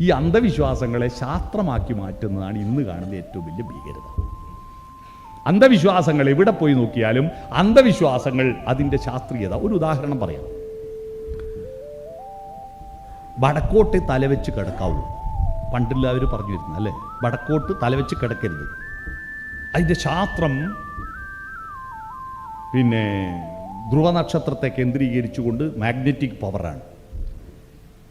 ഈ അന്ധവിശ്വാസങ്ങളെ ശാസ്ത്രമാക്കി മാറ്റുന്നതാണ് ഇന്ന് കാണുന്ന ഏറ്റവും വലിയ ഭീകരത. അന്ധവിശ്വാസങ്ങൾ എവിടെ പോയി നോക്കിയാലും അന്ധവിശ്വാസങ്ങൾ അതിൻ്റെ ശാസ്ത്രീയത. ഒരു ഉദാഹരണം പറയാം. വടക്കോട്ട് തലവെച്ച് കിടക്കാവൂ, പണ്ടെല്ലാവരും പറഞ്ഞു വരുന്നത് അല്ലേ, വടക്കോട്ട് തലവെച്ച് കിടക്കരുത്. അതിൻ്റെ ശാസ്ത്രം പിന്നെ ധ്രുവനക്ഷത്രത്തെ കേന്ദ്രീകരിച്ചുകൊണ്ട് മാഗ്നറ്റിക് പവറാണ്.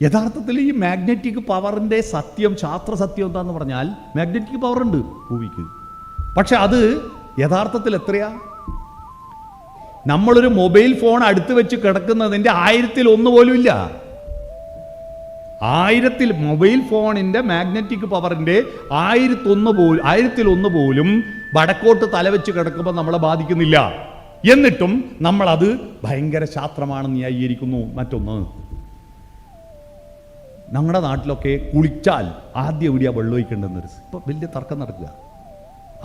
യഥാർത്ഥത്തിൽ ഈ മാഗ്നറ്റിക് പവറിൻ്റെ സത്യം, ശാസ്ത്ര സത്യം എന്താണെന്ന് പറഞ്ഞാൽ മാഗ്നറ്റിക് പവറുണ്ട് ഭൂമിക്ക്. പക്ഷെ അത് യഥാർത്ഥത്തിൽ എത്രയാ? നമ്മളൊരു മൊബൈൽ ഫോൺ അടുത്ത് വെച്ച് കിടക്കുന്നതിൻ്റെ 1000-1 പോലും ഇല്ല. 1000 മൊബൈൽ ഫോണിൻ്റെ മാഗ്നറ്റിക് പവറിൻ്റെ 1001 പോലും വടക്കോട്ട് തലവെച്ച് കിടക്കുമ്പോൾ നമ്മളെ ബാധിക്കുന്നില്ല. എന്നിട്ടും നമ്മളത് ഭയങ്കര ശാസ്ത്രമാണെന്ന് ന്യായീകരിക്കുന്നു. മറ്റൊന്ന്, ഞങ്ങളുടെ നാട്ടിലൊക്കെ കുളിച്ചാൽ ആദ്യം എവിടെയാണ് വെള്ളം ഒഴിക്കേണ്ടതെന്നൊരു ഇപ്പം വലിയ തർക്കം നടക്കുക.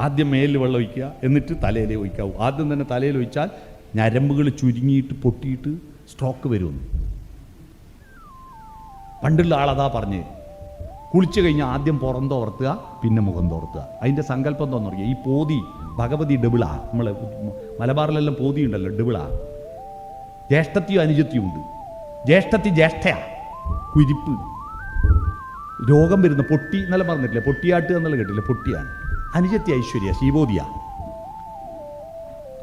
ആദ്യം മേലിൽ വെള്ളം ഒഴിക്കുക, എന്നിട്ട് തലയിലേ ഒഴിക്കാവൂ. ആദ്യം തന്നെ തലയിൽ ഒഴിച്ചാൽ ഞരമ്പുകൾ ചുരുങ്ങിയിട്ട് പൊട്ടിയിട്ട് സ്ട്രോക്ക് വരുമെന്ന്. പണ്ടുള്ള ആളതാ പറഞ്ഞ് കുളിച്ചു കഴിഞ്ഞാൽ ആദ്യം പുറം തോർത്തുക, പിന്നെ മുഖം തോർത്തുക. അതിൻ്റെ സങ്കല്പം എന്താണെന്ന് പറയുക, ഈ പോതി ഭഗവതി ഡബിളാ. നമ്മൾ മലബാറിലെല്ലാം പോതി ഉണ്ടല്ലോ, ഡബിളാ. ജ്യേഷ്ഠത്തിയും അനുജത്തിയും ഉണ്ട്. ജ്യേഷ്ഠത്തി ജ്യേഷ്ഠയാ, കുരിപ്പ്, രോഗം വരുന്ന പൊട്ടി എന്നെല്ലാം പറഞ്ഞിട്ടില്ലേ, പൊട്ടിയാട്ട് എന്നുള്ള കേട്ടില്ലേ, പൊട്ടിയാണ്. അനുജത്തി ഐശ്വര്യ, ശീബോധിയ.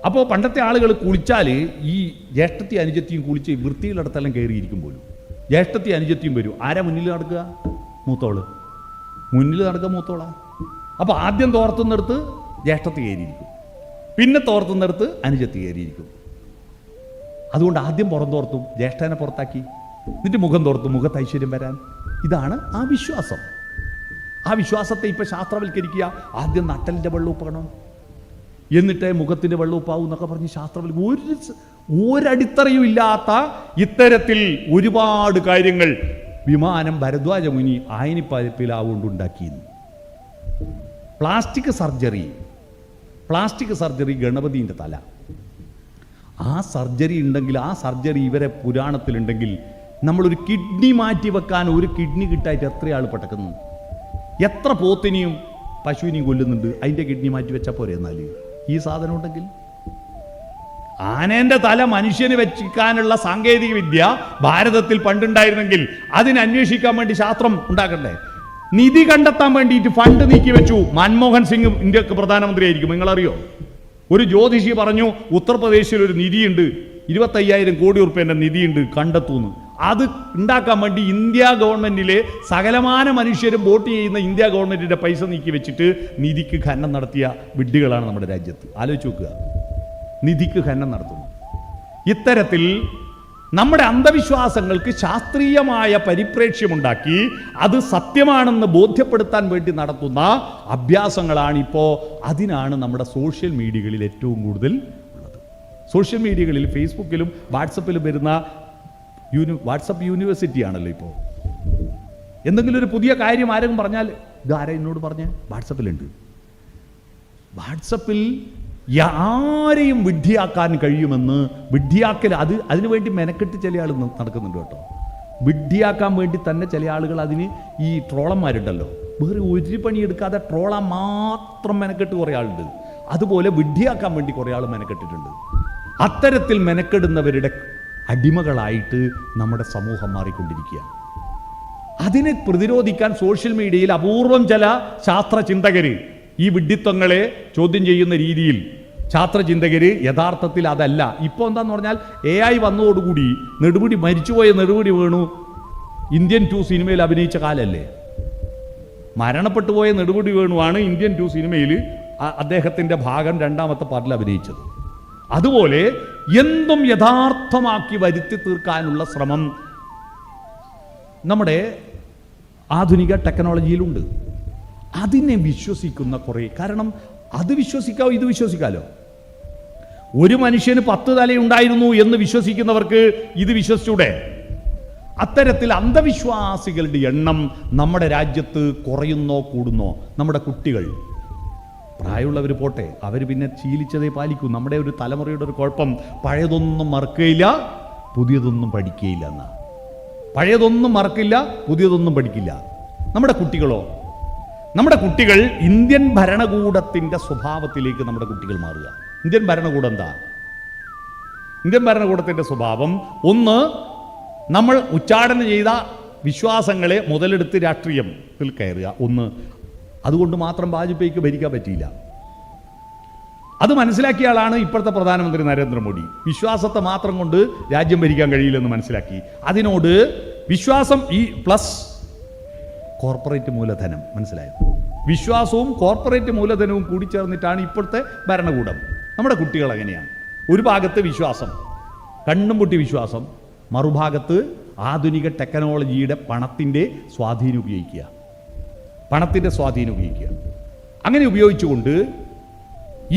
അപ്പോൾ പണ്ടത്തെ ആളുകൾ കുളിച്ചാൽ ഈ ജ്യേഷ്ഠത്തി അനുജത്തിയും കുളിച്ച് വൃത്തിയിലടത്തെല്ലാം കയറിയിരിക്കും പോലും. ജ്യേഷ്ഠത്തി അനുജത്തിയും വരും. ആരാ മുന്നിൽ നടക്കുക? മൂത്തോള്. മുന്നിൽ നടക്കുക മൂത്തോളാ. അപ്പോൾ ആദ്യം തോർത്തുന്നിടത്ത് ജ്യേഷ്ഠത്തി കയറിയിരിക്കും, പിന്നെ തോർത്തുന്നിടത്ത് അനുജത്തി കയറിയിരിക്കും. അതുകൊണ്ട് ആദ്യം പുറം തോർത്തും, ജ്യേഷ്ഠനെ പുറത്താക്കി, എന്നിട്ട് മുഖം തോർത്തും, മുഖത്ത് ഐശ്വര്യം വരാൻ. ഇതാണ് ആ വിശ്വാസം. ആ വിശ്വാസത്തെ ഇപ്പം ശാസ്ത്രവൽക്കരിക്കുക. ആദ്യം നട്ടലിൻ്റെ വെള്ളൂപ്പണം, എന്നിട്ട് മുഖത്തിൻ്റെ വെള്ളൂപ്പാവും എന്നൊക്കെ പറഞ്ഞ് ഒരടിത്തറയും ഇല്ലാത്ത ഇത്തരത്തിൽ ഒരുപാട് കാര്യങ്ങൾ വിമാനം ഭരദ്വാജ മുനി ആയനിപ്പരപ്പിലാവുകൊണ്ടുണ്ടാക്കിയിരുന്നു. പ്ലാസ്റ്റിക് സർജറി ഗണപതിൻ്റെ തല. ആ സർജറി ഉണ്ടെങ്കിൽ, ആ സർജറി ഇവരെ പുരാണത്തിലുണ്ടെങ്കിൽ, നമ്മളൊരു കിഡ്നി മാറ്റി വെക്കാൻ ഒരു കിഡ്നി കിട്ടായിട്ട് എത്ര ആൾ പടക്കുന്നു. എത്ര പോത്തിനെയും പശുവിനെയും കൊല്ലുന്നുണ്ട്, അതിൻ്റെ കിഡ്നി മാറ്റി വെച്ചാൽ പോരെ? എന്നാൽ ഈ സാധനം ഉണ്ടെങ്കിൽ, ആനേൻ്റെ തല മനുഷ്യന് വെച്ചിക്കാനുള്ള സാങ്കേതിക വിദ്യ ഭാരതത്തിൽ പണ്ടുണ്ടായിരുന്നെങ്കിൽ അതിന് അന്വേഷിക്കാൻ വേണ്ടി ശാസ്ത്രം ഉണ്ടാക്കണ്ടേ? നിധി കണ്ടെത്താൻ വേണ്ടിയിട്ട് ഫണ്ട് നീക്കി വെച്ചു. മൻമോഹൻ സിംഗ് ഇന്ത്യക്ക് പ്രധാനമന്ത്രിയായിരിക്കും, നിങ്ങളറിയോ? ഒരു ജ്യോതിഷി പറഞ്ഞു ഉത്തർപ്രദേശിൽ ഒരു നിധിയുണ്ട്, 25,000 കോടി റുപ്യേൻ്റെ നിധിയുണ്ട്, കണ്ടെത്തുന്നു. അത് ഉണ്ടാക്കാൻ വേണ്ടി ഇന്ത്യ ഗവൺമെൻറ്റിലെ സകലമാന മനുഷ്യരും വോട്ട് ചെയ്യുന്ന ഇന്ത്യ ഗവൺമെൻറ്റിൻ്റെ പൈസ നീക്കി വെച്ചിട്ട് നിധിക്ക് ഖനനം നടത്തിയ വിഡ്ഢികളാണ് നമ്മുടെ രാജ്യത്ത്. ആലോചിച്ച് നോക്കുക, നിധിക്ക് ഖനനം നടത്തുന്നു. ഇത്തരത്തിൽ നമ്മുടെ അന്ധവിശ്വാസങ്ങൾക്ക് ശാസ്ത്രീയമായ പരിപ്രേക്ഷ്യമുണ്ടാക്കി അത് സത്യമാണെന്ന് ബോധ്യപ്പെടുത്താൻ വേണ്ടി നടത്തുന്ന അഭ്യാസങ്ങളാണിപ്പോൾ. അതിനാണ് നമ്മുടെ സോഷ്യൽ മീഡിയകളിൽ ഏറ്റവും കൂടുതൽ ഉള്ളത്. സോഷ്യൽ മീഡിയകളിൽ ഫേസ്ബുക്കിലും വാട്സപ്പിലും വരുന്ന വാട്സപ്പ് യൂണിവേഴ്സിറ്റിയാണല്ലോ ഇപ്പോൾ. എന്തെങ്കിലും ഒരു പുതിയ കാര്യം ആരെങ്കിലും പറഞ്ഞാൽ, ഇതാരാ എന്നോട് പറഞ്ഞ് വാട്സപ്പിലുണ്ട്. വാട്സപ്പിൽ ആരെയും വിഡ്ഢിയാക്കാൻ കഴിയുമെന്ന് വിഡ്ഢിയാക്കൽ, അതിനുവേണ്ടി മെനക്കെട്ട് ചില ആൾ നടക്കുന്നുണ്ട് കേട്ടോ. വിഡ്ഢിയാക്കാൻ വേണ്ടി തന്നെ ചില ആളുകൾ അതിന് ഈ ട്രോളന്മാരുണ്ടല്ലോ, വേറെ ഒരു പണിയെടുക്കാതെ ട്രോളാൻ മാത്രം മെനക്കെട്ട് കുറേ ആളുണ്ട്. അതുപോലെ വിഡ്ഢിയാക്കാൻ വേണ്ടി കുറേ ആൾ മെനക്കെട്ടിട്ടുണ്ട്. അത്തരത്തിൽ മെനക്കെടുന്നവരുടെ അടിമകളായിട്ട് നമ്മുടെ സമൂഹം മാറിക്കൊണ്ടിരിക്കുകയാണ്. അതിനെ പ്രതിരോധിക്കാൻ സോഷ്യൽ മീഡിയയിൽ അപൂർവം ചില ശാസ്ത്ര ചിന്തകർ ഈ വിഡ്ഢിത്വങ്ങളെ ചോദ്യം ചെയ്യുന്ന രീതിയിൽ ശാസ്ത്രചിന്തകർ യഥാർത്ഥത്തിൽ അതല്ല. ഇപ്പോൾ എന്താന്ന് പറഞ്ഞാൽ AI വന്നതോടുകൂടി മരിച്ചുപോയ നെടുമുടി വേണു ഇന്ത്യൻ 2 സിനിമയിൽ അഭിനയിച്ച കാലല്ലേ? മരണപ്പെട്ടു പോയ നെടുമുടി വേണുവാണ് ഇന്ത്യൻ 2 സിനിമയിൽ അദ്ദേഹത്തിൻ്റെ ഭാഗം 2ാമത്തെ പാർട്ടിൽ അഭിനയിച്ചത്. അതുപോലെ എന്തും യഥാർത്ഥമാക്കി വരുത്തി തീർക്കാനുള്ള ശ്രമം നമ്മുടെ ആധുനിക ടെക്നോളജിയിലുണ്ട്. അതിനെ വിശ്വസിക്കുന്ന കുറേ, കാരണം അത് വിശ്വസിക്കാവോ ഇത് വിശ്വസിക്കാലോ. ഒരു മനുഷ്യന് 10 തലയുണ്ടായിരുന്നു എന്ന് വിശ്വസിക്കുന്നവർക്ക് ഇത് വിശ്വസിച്ചൂടെ? അത്തരത്തിൽ അന്ധവിശ്വാസികളുടെ എണ്ണം നമ്മുടെ രാജ്യത്ത് കുറയുന്നോ കൂടുന്നോ? നമ്മുടെ കുട്ടികൾ, പ്രായമുള്ളവർ പോട്ടെ, അവർ പിന്നെ ശീലിച്ചതേ പാലിക്കൂ. നമ്മുടെ ഒരു തലമുറയുടെ ഒരു കുഴപ്പം, പഴയതൊന്നും മറക്കുകയില്ല, പുതിയതൊന്നും പഠിക്കുകയില്ല എന്നാ. പഴയതൊന്നും മറക്കില്ല, പുതിയതൊന്നും പഠിക്കില്ല. നമ്മുടെ കുട്ടികളോ? നമ്മുടെ കുട്ടികൾ ഇന്ത്യൻ ഭരണകൂടത്തിൻ്റെ സ്വഭാവത്തിലേക്ക് നമ്മുടെ കുട്ടികൾ മാറുക. ഇന്ത്യൻ ഭരണകൂടം എന്താ? ഇന്ത്യൻ ഭരണകൂടത്തിൻ്റെ സ്വഭാവം ഒന്ന്, നമ്മൾ ഉച്ചാടനം ചെയ്ത വിശ്വാസങ്ങളെ മുതലെടുത്ത് രാഷ്ട്രീയത്തിൽ കയറുക. ഒന്ന്, അതുകൊണ്ട് മാത്രം വാജ്പേയിക്ക് ഭരിക്കാൻ പറ്റിയില്ല. അത് മനസ്സിലാക്കിയ ആളാണ് ഇപ്പോഴത്തെ പ്രധാനമന്ത്രി നരേന്ദ്രമോദി. വിശ്വാസത്തെ മാത്രം കൊണ്ട് രാജ്യം ഭരിക്കാൻ കഴിയില്ലെന്ന് മനസ്സിലാക്കി. അതിനോട് വിശ്വാസം പ്ലസ് കോർപ്പറേറ്റ് മൂലധനം, മനസ്സിലായത്? വിശ്വാസവും കോർപ്പറേറ്റ് മൂലധനവും കൂടി ചേർന്നിട്ടാണ് ഇപ്പോഴത്തെ ഭരണകൂടം. നമ്മുടെ കുട്ടികൾ അങ്ങനെയാണ്. ഒരു ഭാഗത്ത് വിശ്വാസം, കണ്ണും പൊട്ടി വിശ്വാസം, മറുഭാഗത്ത് ആധുനിക ടെക്നോളജിയുടെ പണത്തിൻ്റെ സ്വാധീനം ഉപയോഗിക്കുക. അങ്ങനെ ഉപയോഗിച്ചുകൊണ്ട്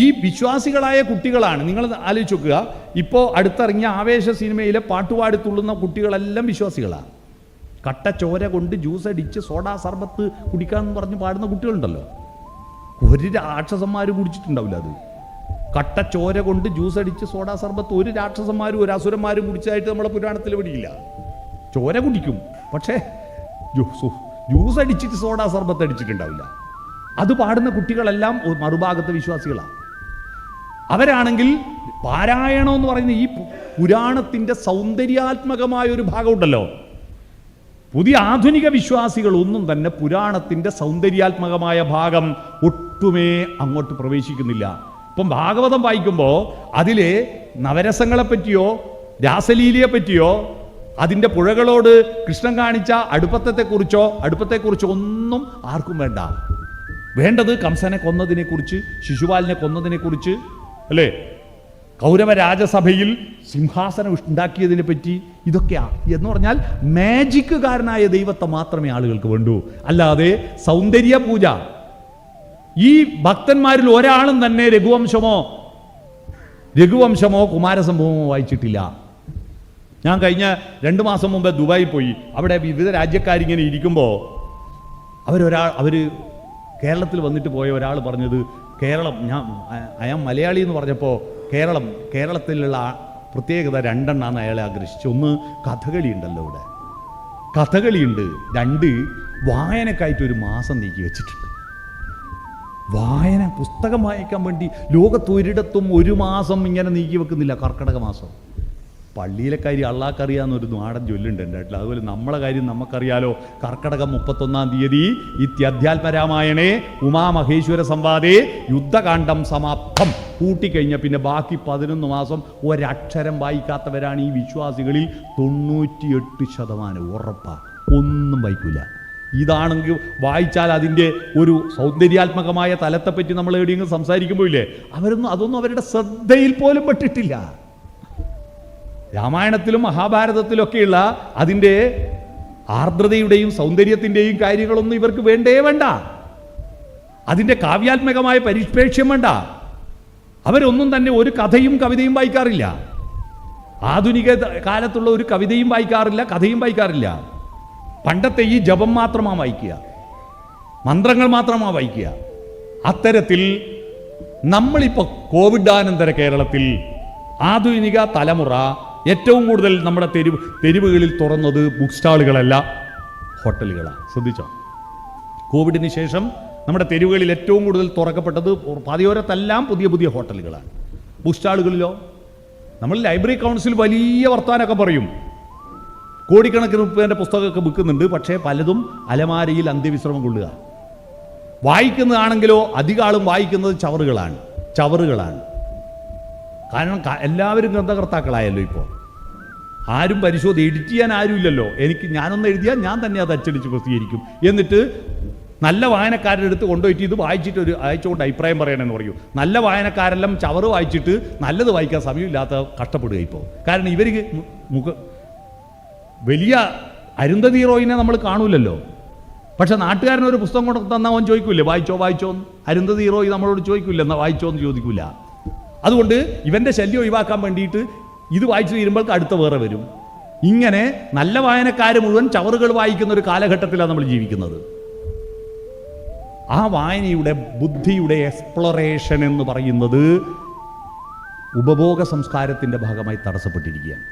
ഈ വിശ്വാസികളായ കുട്ടികളാണ്. നിങ്ങൾ ആലോചിച്ച് നോക്കുക, ഇപ്പോൾ അടുത്തിറങ്ങിയ ആവേശ സിനിമയിലെ പാട്ടുപാടി തുള്ളുന്ന കുട്ടികളെല്ലാം വിശ്വാസികളാണ്. കട്ട ചോര കൊണ്ട് ജ്യൂസ് അടിച്ച് സോഡാ സർബത്ത് കുടിക്കാമെന്ന് പറഞ്ഞ് പാടുന്ന കുട്ടികളുണ്ടല്ലോ. ഒരു രാക്ഷസന്മാരും കുടിച്ചിട്ടുണ്ടാവില്ല അത്. കട്ട ചോര കൊണ്ട് ജ്യൂസ് അടിച്ച് സോഡാ സർബത്ത് ഒരു രാക്ഷസന്മാരും ഒരു അസുരന്മാരും കുടിച്ചായിട്ട് നമ്മളെ പുരാണത്തിൽ പിടിയില്ല. ചോര കുടിക്കും, പക്ഷേ ജ്യൂസ് അടിച്ചിട്ട് സോഡാ സർബത്ത് അടിച്ചിട്ടുണ്ടാവില്ല. അത് പാടുന്ന കുട്ടികളെല്ലാം മറുഭാഗത്തെ വിശ്വാസികളാണ്. അവരാണെങ്കിൽ പാരായണം എന്ന് പറയുന്ന ഈ പുരാണത്തിൻ്റെ സൗന്ദര്യാത്മകമായ ഒരു ഭാഗമുണ്ടല്ലോ. പുതിയ ആധുനിക വിശ്വാസികൾ ഒന്നും തന്നെ പുരാണത്തിൻ്റെ സൗന്ദര്യാത്മകമായ ഭാഗം ഒട്ടുമേ അങ്ങോട്ട് പ്രവേശിക്കുന്നില്ല. ഇപ്പം ഭാഗവതം വായിക്കുമ്പോൾ അതിലെ നവരസങ്ങളെപ്പറ്റിയോ രാസലീലയെ പറ്റിയോ അതിൻ്റെ പുഴകളോട് കൃഷ്ണൻ കാണിച്ച അടുപ്പത്തെക്കുറിച്ചോ ഒന്നും ആർക്കും വേണ്ട. വേണ്ടത് കംസനെ കൊന്നതിനെക്കുറിച്ച്, ശിശുപാലിനെ കൊന്നതിനെക്കുറിച്ച്, അല്ലേ, കൗരവ രാജസഭയിൽ സിംഹാസനം ഉണ്ടാക്കിയതിനെ പറ്റി, ഇതൊക്കെയാ. എന്ന് പറഞ്ഞാൽ മാജിക്കുകാരനായ ദൈവത്തെ മാത്രമേ ആളുകൾക്ക് വേണ്ടൂ, അല്ലാതെ സൗന്ദര്യ പൂജ. ഈ ഭക്തന്മാരിൽ ഒരാളും തന്നെ രഘുവംശമോ കുമാരസംഭവമോ വായിച്ചിട്ടില്ല. ഞാൻ കഴിഞ്ഞ 2 മാസം മുമ്പ് ദുബായിൽ പോയി. അവിടെ വിവിധ രാജ്യക്കാരിങ്ങനെ ഇരിക്കുമ്പോൾ അവർ കേരളത്തിൽ വന്നിട്ട് പോയ ഒരാൾ പറഞ്ഞത്, കേരളം, അയാൾ മലയാളി എന്ന് പറഞ്ഞപ്പോൾ കേരളത്തിലുള്ള പ്രത്യേകത 2 എണ്ണാന്ന് അയാളെ ആഗ്രഹിച്ചു. ഒന്ന്, കഥകളി ഉണ്ടല്ലോ, ഇവിടെ കഥകളിയുണ്ട്. 2, വായനക്കായിട്ട് 1 മാസം നീക്കി വെച്ചിട്ടുണ്ട്. പുസ്തകം വായിക്കാൻ വേണ്ടി ലോകത്തൊരിടത്തും 1 മാസം ഇങ്ങനെ നീക്കി വെക്കുന്നില്ല. കർക്കിടക മാസം പള്ളിയിലെ കാര്യം അള്ളാഹ്ക്കറിയാന്നൊരു നാടൻ ചൊല്ലുണ്ട് എൻ്റെ നാട്ടിൽ. അതുപോലെ നമ്മളെ കാര്യം നമുക്കറിയാലോ. കർക്കിടകം 31-ാം തീയതി ഇത്യധ്യാത്മരാമായണേ ഉമാമഹേശ്വര സംവാദേ യുദ്ധകാന്ഡം സമാപ്തം. കൂട്ടിക്കഴിഞ്ഞാൽ പിന്നെ ബാക്കി 11 മാസം ഒരക്ഷരം വായിക്കാത്തവരാണ് ഈ വിശ്വാസികളിൽ 98% ഉറപ്പാണ്. ഒന്നും വായിക്കില്ല. ഇതാണെങ്കിൽ വായിച്ചാൽ അതിൻ്റെ ഒരു സൗന്ദര്യാത്മകമായ തലത്തെപ്പറ്റി നമ്മൾ എവിടെയെങ്കിലും സംസാരിക്കുമ്പോൾ ഇല്ലേ, അതൊന്നും അവരുടെ ശ്രദ്ധയിൽ പോലും പെട്ടിട്ടില്ല. രാമായണത്തിലും മഹാഭാരതത്തിലൊക്കെയുള്ള അതിൻ്റെ ആർദ്രതയുടെയും സൗന്ദര്യത്തിൻ്റെയും കാര്യങ്ങളൊന്നും ഇവർക്ക് വേണ്ട. അതിൻ്റെ കാവ്യാത്മകമായ പരിപ്രേക്ഷ്യം വേണ്ട. അവരൊന്നും തന്നെ ഒരു കഥയും കവിതയും വായിക്കാറില്ല. ആധുനിക കാലത്തുള്ള ഒരു കവിതയും വായിക്കാറില്ല, കഥയും വായിക്കാറില്ല. പണ്ടത്തെ ഈ ജപം മാത്രമാണ് വായിക്കുക, മന്ത്രങ്ങൾ മാത്രമാണ് വായിക്കുക. അത്തരത്തിൽ നമ്മളിപ്പോൾ കോവിഡാനന്തര കേരളത്തിൽ ആധുനിക തലമുറ ഏറ്റവും കൂടുതൽ നമ്മുടെ തെരുവുകളിൽ തുറന്നത് ബുക്ക് സ്റ്റാളുകളല്ല, ഹോട്ടലുകളാണ്. ശ്രദ്ധിച്ചോ? കോവിഡിന് ശേഷം നമ്മുടെ തെരുവുകളിൽ ഏറ്റവും കൂടുതൽ തുറക്കപ്പെട്ടത് പാതയോരത്തെല്ലാം പുതിയ ഹോട്ടലുകളാണ്. ബുക്ക് സ്റ്റാളുകളിലോ നമ്മൾ ലൈബ്രറി കൗൺസിൽ വലിയ വർത്തമാനമൊക്കെ പറയും. കോടിക്കണക്കിന് രൂപേൻ്റെ പുസ്തകമൊക്കെ വിൽക്കുന്നുണ്ട്. പക്ഷേ പലതും അലമാരയിൽ അന്ത്യവിശ്രമം കൊള്ളുക. വായിക്കുന്നതാണെങ്കിലോ അധികം ആളും വായിക്കുന്നത് ചവറുകളാണ്. കാരണം എല്ലാവരും ഗ്രന്ഥകർത്താക്കളായല്ലോ. ഇപ്പോൾ ആരും എഡിറ്റ് ചെയ്യാൻ ആരുമില്ലല്ലോ. ഞാനൊന്ന് എഴുതിയാൽ ഞാൻ തന്നെ അത് അച്ചടിച്ച് പ്രസിദ്ധീകരിക്കും. എന്നിട്ട് നല്ല വായനക്കാരുടെ അടുത്ത് കൊണ്ടുപോയിട്ട് ഇത് വായിച്ചിട്ട് അയച്ചുകൊണ്ട് അഭിപ്രായം പറയണമെന്ന് പറയൂ. നല്ല വായനക്കാരെല്ലാം ചവറ് വായിച്ചിട്ട് നല്ലത് വായിക്കാൻ സമയമില്ലാത്ത കഷ്ടപ്പെടുക ഇപ്പോൾ. കാരണം ഇവർ വലിയ അരുന്ധതി റോയിനെ നമ്മൾ കാണൂലല്ലോ. പക്ഷെ നാട്ടുകാരനൊരു പുസ്തകം കൊണ്ട് തന്നാൽ അവൻ ചോദിക്കൂല്ലേ വായിച്ചോന്ന്. അരുന്ധതി റോയ് നമ്മളോട് ചോദിക്കൂല്ല എന്നാൽ വായിച്ചോന്ന് ചോദിക്കൂല. അതുകൊണ്ട് ഇവൻ്റെ ശല്യം ഒഴിവാക്കാൻ വേണ്ടിയിട്ട് ഇത് വായിച്ചു തീരുമ്പോൾ അടുത്ത വേറെ വരും. ഇങ്ങനെ നല്ല വായനക്കാർ മുഴുവൻ ചവറുകൾ വായിക്കുന്ന ഒരു കാലഘട്ടത്തിലാണ് നമ്മൾ ജീവിക്കുന്നത്. ആ വായനയുടെ ബുദ്ധിയുടെ എക്സ്പ്ലോറേഷൻ എന്ന് പറയുന്നത് ഉപഭോഗ സംസ്കാരത്തിൻ്റെ ഭാഗമായി തടസ്സപ്പെട്ടിരിക്കുകയാണ്.